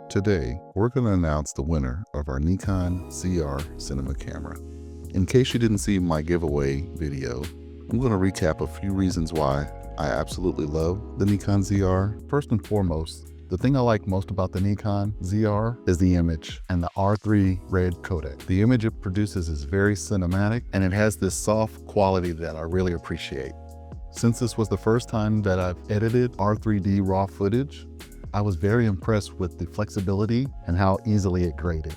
Today, we're going to announce the winner of our Nikon ZR cinema camera. In case you didn't see my giveaway video, I'm going to recap a few reasons why I absolutely love the Nikon ZR. First and foremost, the thing I like most about the Nikon ZR is the image and the R3 red codec. The image it produces is very cinematic and it has this soft quality that I really appreciate. Since this was the first time that I've edited R3D raw footage, I was very impressed with the flexibility and how easily it graded.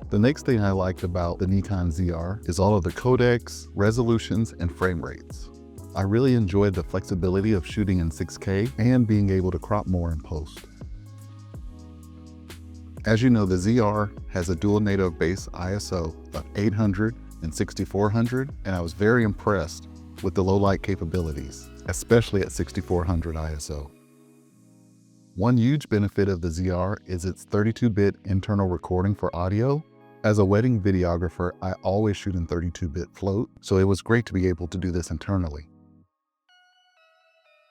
The next thing I liked about the Nikon ZR is all of the codecs, resolutions, and frame rates. I really enjoyed the flexibility of shooting in 6K and being able to crop more in post. As you know, the ZR has a dual native base ISO of 800 and 6400, and I was very impressed with the low light capabilities, especially at 6400 ISO. One huge benefit of the ZR is its 32-bit internal recording for audio. As a wedding videographer, I always shoot in 32-bit float, so it was great to be able to do this internally.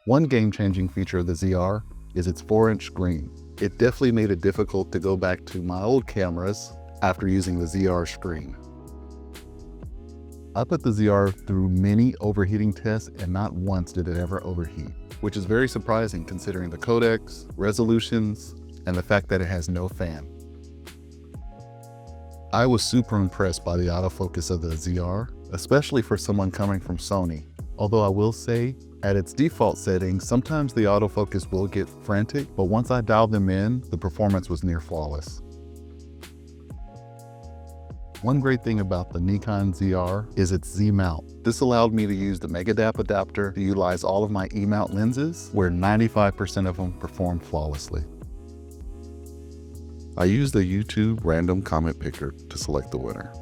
One game-changing feature of the ZR is its 4-inch screen. It definitely made it difficult to go back to my old cameras after using the ZR screen. I put the ZR through many overheating tests and not once did it ever overheat, which is very surprising considering the codecs, resolutions, and the fact that it has no fan. I was super impressed by the autofocus of the ZR, especially for someone coming from Sony. Although I will say, at its default settings, sometimes the autofocus will get frantic, but once I dialed them in, the performance was near flawless. One great thing about the Nikon ZR is its Z-mount. This allowed me to use the Megadap adapter to utilize all of my E-mount lenses, where 95% of them perform flawlessly. I used the YouTube random comment picker to select the winner.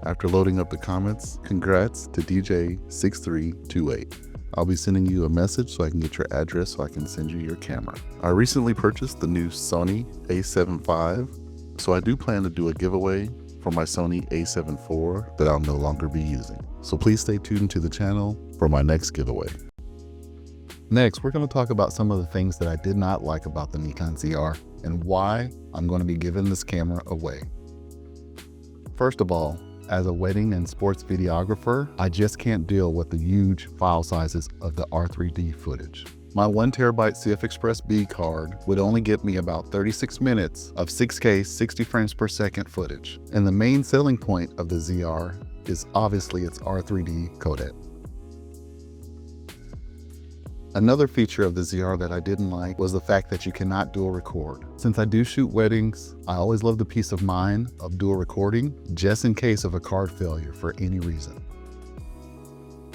After loading up the comments, congrats to DJ6328. I'll be sending you a message so I can get your address so I can send you your camera. I recently purchased the new Sony a7 IV, so I do plan to do a giveaway for my Sony a7 IV that I'll no longer be using. So please stay tuned to the channel for my next giveaway. Next, we're going to talk about some of the things that I did not like about the Nikon ZR and why I'm going to be giving this camera away. First of all, as a wedding and sports videographer, I just can't deal with the huge file sizes of the R3D footage. My 1TB CF Express B card would only get me about 36 minutes of 6K 60 frames per second footage. And the main selling point of the ZR is obviously its R3D codec. Another feature of the ZR that I didn't like was the fact that you cannot dual record. Since I do shoot weddings, I always love the peace of mind of dual recording just in case of a card failure for any reason.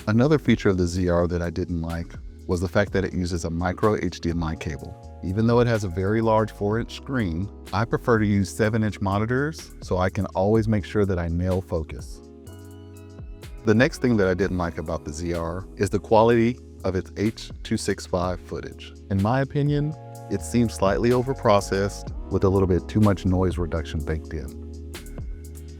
Another feature of the ZR that I didn't like was the fact that it uses a micro HDMI cable. Even though it has a very large 4-inch screen, I prefer to use 7-inch monitors so I can always make sure that I nail focus. The next thing that I didn't like about the ZR is the quality of its H.265 footage. In my opinion, it seems slightly overprocessed with a little bit too much noise reduction baked in.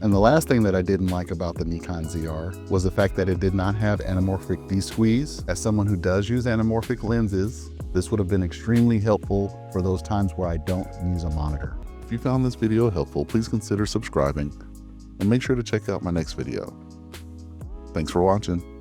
And the last thing that I didn't like about the Nikon ZR was the fact that it did not have anamorphic V-squeeze. As someone who does use anamorphic lenses, this would have been extremely helpful for those times where I don't use a monitor. If you found this video helpful, please consider subscribing and make sure to check out my next video. Thanks for watching.